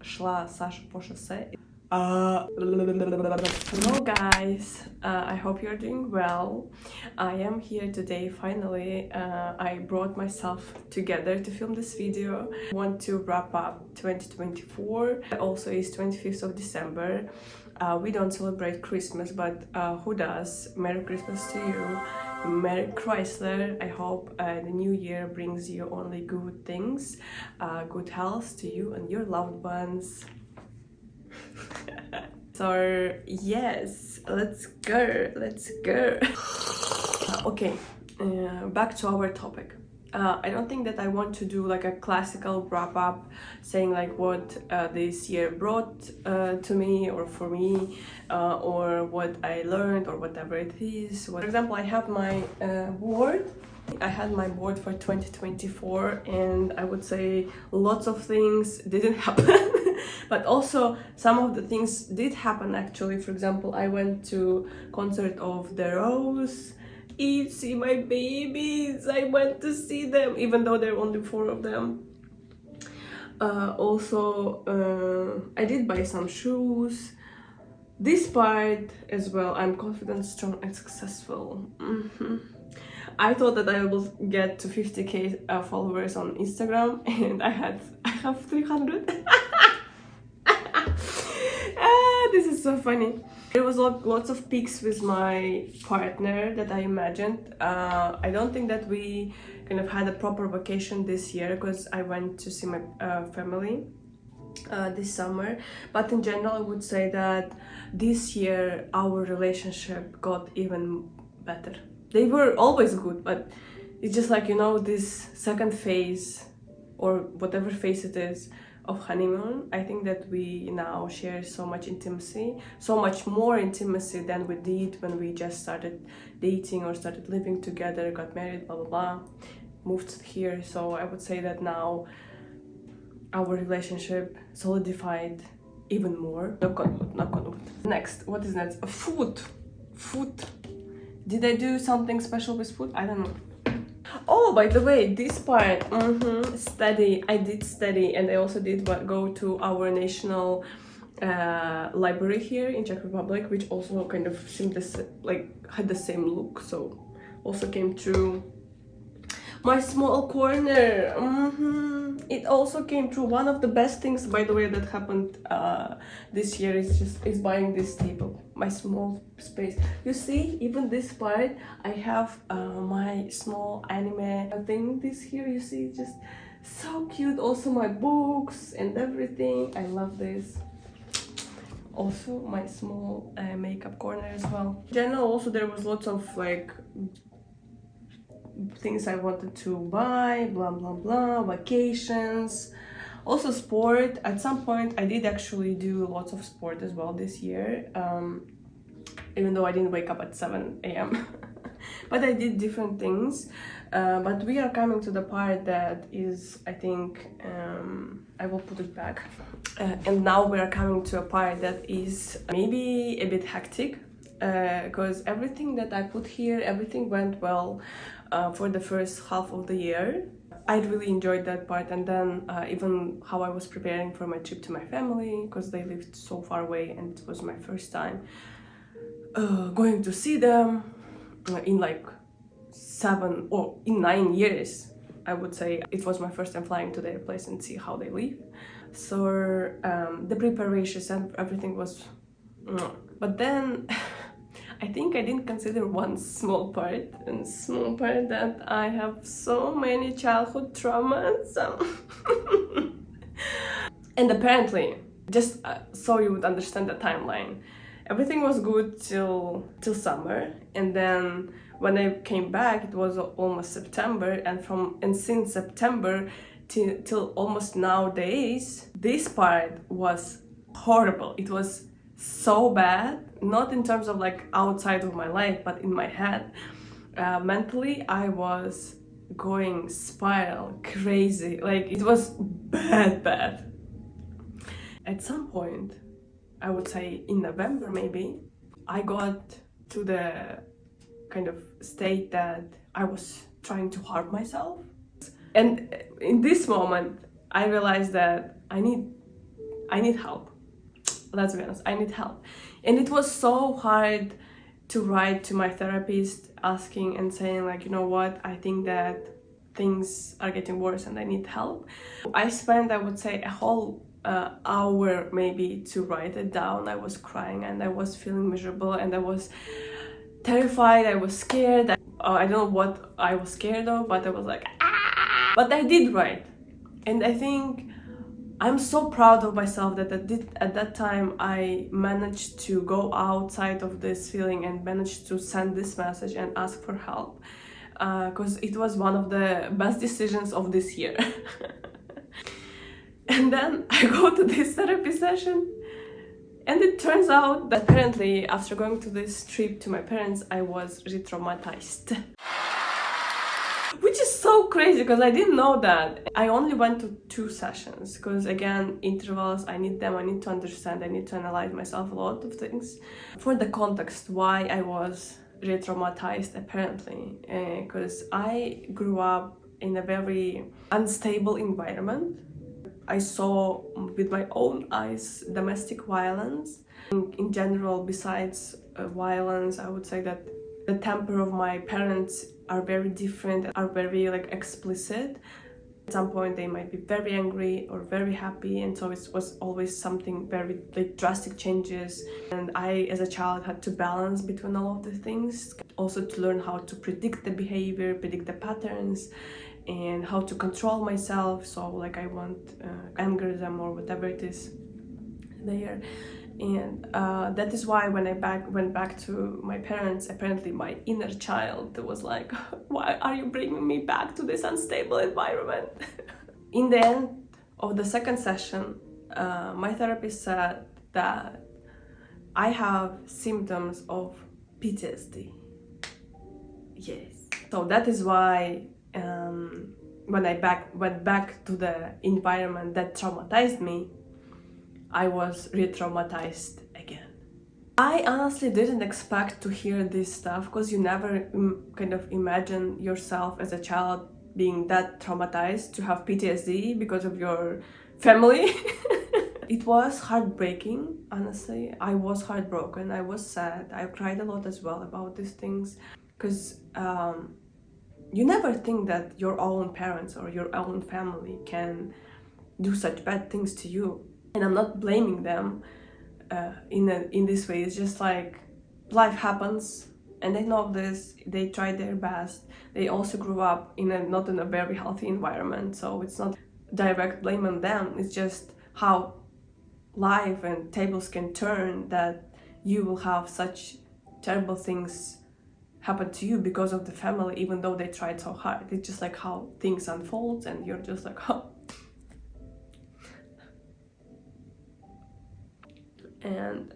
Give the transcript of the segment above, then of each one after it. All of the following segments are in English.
шла Саша по шоссе. Hello guys, I hope you're doing well. I am here today finally. I brought myself together to film this video. I want to wrap up 2024. Also is 25th of December. We don't celebrate Christmas, but who does? Merry Christmas to you. Merry Chrysler. I hope the new year brings you only good things, good health to you and your loved ones. So yes, let's go. Okay, back to our topic. I don't think that I want to do like a classical wrap up saying like what this year brought to me or for me, or what I learned or whatever it is. For example, I have my board. I had my board for 2024 and I would say lots of things didn't happen. But also some of the things did happen actually. For example, I went to concert of The Rose, see my babies. I went to see them even though there are only 4 of them. I did buy some shoes. This part as well, I'm confident, strong and successful. I thought that I will get to 50k followers on Instagram and I have 300. This is so funny. There was lots of pics with my partner that I imagined. I don't think that we kind of had a proper vacation this year because I went to see my family this summer. But in general, I would say that this year our relationship got even better. They were always good, but it's just like, you know, this second phase or whatever phase it is of honeymoon. I think that we now share so much intimacy, so much more intimacy than we did when we just started dating or started living together, got married, blah blah blah, moved here. So I would say that now our relationship solidified even more. Knock on wood, knock on wood. Next, what is next? Food. Did I do something special with food? I don't know. Oh, by the way, this part, study. I did study, and I also did go to our national library here in Czech Republic, which also kind of seemed had the same look. So also came to my small corner. It also came true. One of the best things, by the way, that happened this year is buying this table, my small space. You see, even this part, I have my small anime thing. This here, you see, just so cute. Also my books and everything. I love this. Also my small makeup corner as well. In general, also there was lots of like things I wanted to buy, blah blah blah, vacations, also sport. At some point I did actually do lots of sport as well this year, even though I didn't wake up at 7 a.m. but I did different things. But we are coming to the part that is, I think, I will put it back, and now we are coming to a part that is maybe a bit hectic, because everything that I put here, everything went well for the first half of the year. I really enjoyed that part, and then even how I was preparing for my trip to my family, because they lived so far away and it was my first time going to see them in like 7 or in 9 years. I would say it was my first time flying to their place and see how they live. So the preparations and everything was, but then I think I didn't consider one small part, that I have so many childhood traumas. And apparently, just so you would understand the timeline, everything was good till summer, and then when I came back, it was almost September, and since September till almost nowadays, this part was horrible. It was so bad, not in terms of like outside of my life, but in my head. Mentally, I was going spiral crazy. Like it was bad. At some point, I would say in November maybe, I got to the kind of state that I was trying to harm myself. And in this moment, I realized that I need I need help. Let's be honest, I need help. And it was so hard to write to my therapist asking and saying like, you know what, I think that things are getting worse and I need help. I spent, I would say, a whole hour maybe to write it down. I was crying and I was feeling miserable and I was terrified, I was scared. I don't know what I was scared of, but I was like, ah! But I did write. And I think I'm so proud of myself that at that time I managed to go outside of this feeling and managed to send this message and ask for help, because it was one of the best decisions of this year. And then I go to this therapy session, and it turns out that apparently after going to this trip to my parents, I was re-traumatized. Which is so crazy because I didn't know that. I only went to 2 sessions because, again, intervals, I need them, I need to understand, I need to analyze myself a lot of things. For the context, why I was re-traumatized apparently, because I grew up in a very unstable environment. I saw with my own eyes domestic violence. In general, besides violence, I would say that the temper of my parents are very different, are very like explicit. At some point they might be very angry or very happy, and so it was always something very like drastic changes. And I as a child had to balance between all of the things, also to learn how to predict the behavior, predict the patterns, and how to control myself, so like I won't anger them or whatever it is there. And that is why when I went back to my parents, apparently my inner child was like, why are you bringing me back to this unstable environment? In the end of the second session, my therapist said that I have symptoms of PTSD. Yes. So that is why when I went back to the environment that traumatized me, I was re-traumatized again. I honestly didn't expect to hear this stuff because you never kind of imagine yourself as a child being that traumatized, to have PTSD because of your family. It was heartbreaking, honestly. I was heartbroken, I was sad, I cried a lot as well about these things, because you never think that your own parents or your own family can do such bad things to you. And I'm not blaming them in this way. It's just like life happens, and they know this. They tried their best. They also grew up not in a very healthy environment, so it's not direct blame on them. It's just how life and tables can turn, that you will have such terrible things happen to you because of the family, even though they tried so hard. It's just like how things unfold, and you're just like, oh. And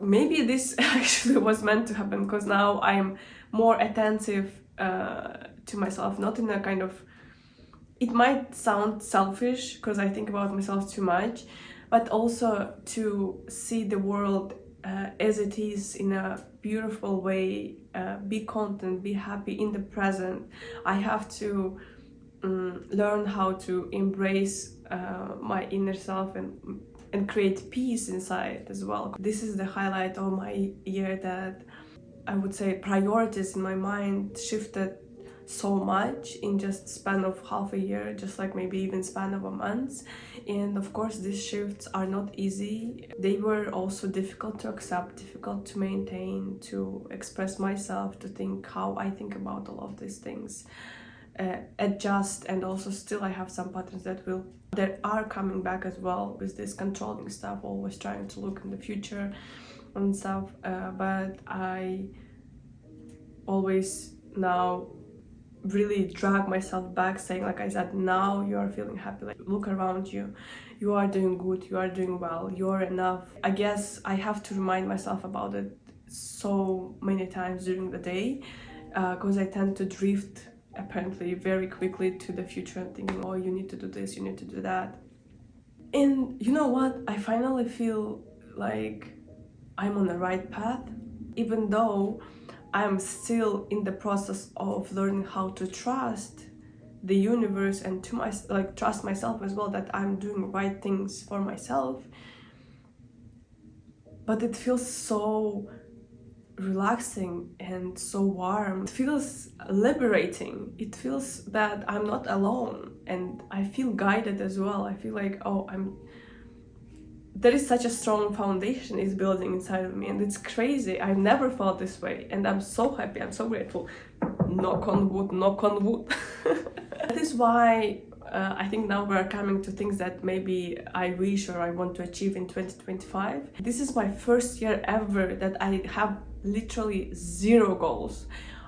maybe this actually was meant to happen, because now I'm more attentive to myself, not in a kind of, it might sound selfish because I think about myself too much, but also to see the world as it is in a beautiful way, be content, be happy in the present. I have to learn how to embrace my inner self and create peace inside as well. This is the highlight of my year, that I would say priorities in my mind shifted so much in just span of half a year, just like maybe even span of a month. And of course these shifts are not easy. They were also difficult to accept, difficult to maintain, to express myself, to think how I think about all of these things, adjust. And also still I have some patterns that are coming back as well, with this controlling stuff, always trying to look in the future and stuff, but I always now really drag myself back, saying, like I said, now you are feeling happy, like look around you, you are doing good, you are doing well, you are enough. I guess I have to remind myself about it so many times during the day, because I tend to drift apparently very quickly to the future and thinking, oh, you need to do this, you need to do that. And you know what, I finally feel like I'm on the right path, even though I'm still in the process of learning how to trust the universe and to my, like, trust myself as well that I'm doing right things for myself. But it feels so relaxing and so warm. It feels liberating. It feels that I'm not alone, and I feel guided as well. I feel like, oh, there is such a strong foundation is building inside of me, and it's crazy. I've never felt this way, and I'm so happy. I'm so grateful. Knock on wood, knock on wood. That is why I think now we're coming to things that maybe I wish or I want to achieve in 2025. This is my first year ever that I have literally zero goals.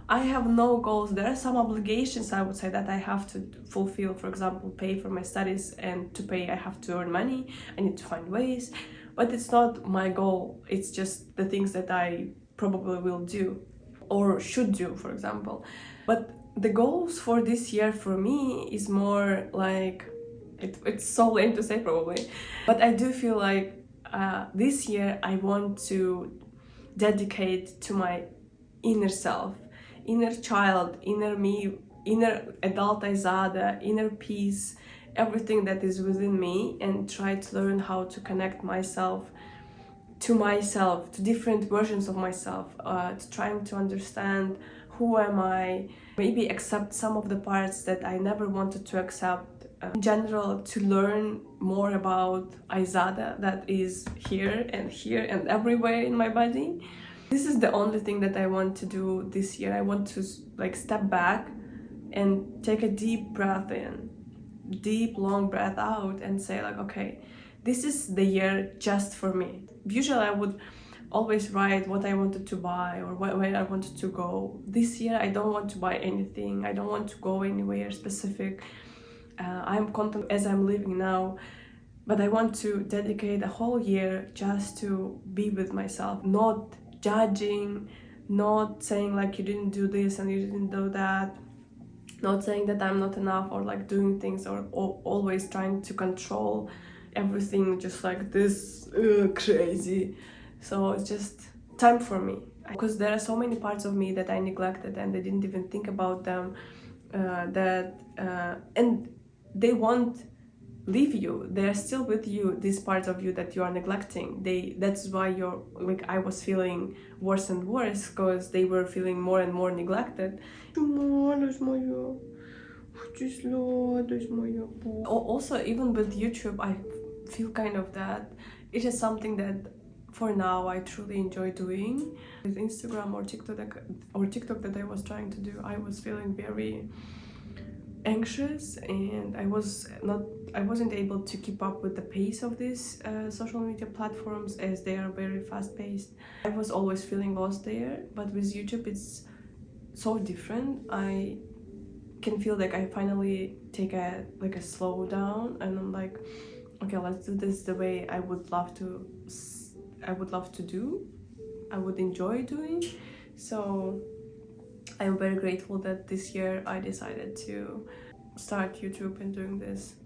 I have no goals. There are some obligations, I would say, that I have to fulfill. For example, pay for my studies, and to pay I have to earn money. I need to find ways, but it's not my goal. It's just the things that I probably will do or should do, for example. But the goals for this year for me is more like, it's so lame to say probably, but I do feel like this year I want to dedicate to my inner self, inner child, inner me, inner adult Izada, inner peace, everything that is within me, and try to learn how to connect myself, to different versions of myself, to trying to understand who am I, maybe accept some of the parts that I never wanted to accept. In general, to learn more about Izada that is here and everywhere in my body. This is the only thing that I want to do this year. I want to like step back and take a deep breath in, deep long breath out, and say like, okay, this is the year just for me. Usually I would always write what I wanted to buy or where I wanted to go. This year I don't want to buy anything. I don't want to go anywhere specific. I'm content as I'm living now, but I want to dedicate a whole year just to be with myself, not judging, not saying like you didn't do this and you didn't do that, not saying that I'm not enough, or like doing things or always trying to control everything just like this, crazy. So it's just time for me, because there are so many parts of me that I neglected and I didn't even think about them, and they won't leave you. They're still with you, these parts of you that you are neglecting. That's why you're like, I was feeling worse and worse, because they were feeling more and more neglected. Also, even with YouTube, I feel kind of that it is something that for now I truly enjoy doing. With Instagram or TikTok that I was trying to do, I was feeling very anxious, and I wasn't able to keep up with the pace of these social media platforms, as they are very fast-paced. I was always feeling lost there, but with YouTube it's so different. I can feel like I finally take a slow down, and I'm like, okay, let's do this the way I would love to do, I would enjoy doing. So I'm very grateful that this year I decided to start YouTube and doing this.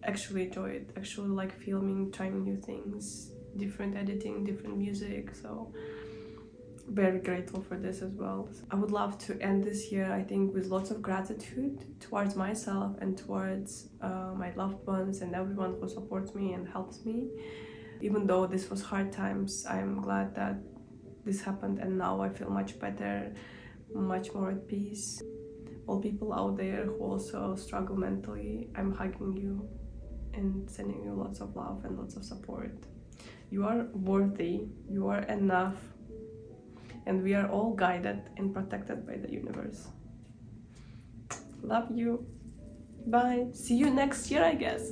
Actually enjoy it, actually like filming, trying new things, different editing, different music. So very grateful for this as well. I would love to end this year, I think, with lots of gratitude towards myself and towards my loved ones and everyone who supports me and helps me. Even though this was hard times, I'm glad that this happened, and now I feel much better, much more at peace. All people out there who also struggle mentally, I'm hugging you and sending you lots of love and lots of support. You are worthy, you are enough, and we are all guided and protected by the universe. Love you. Bye. See you next year, I guess.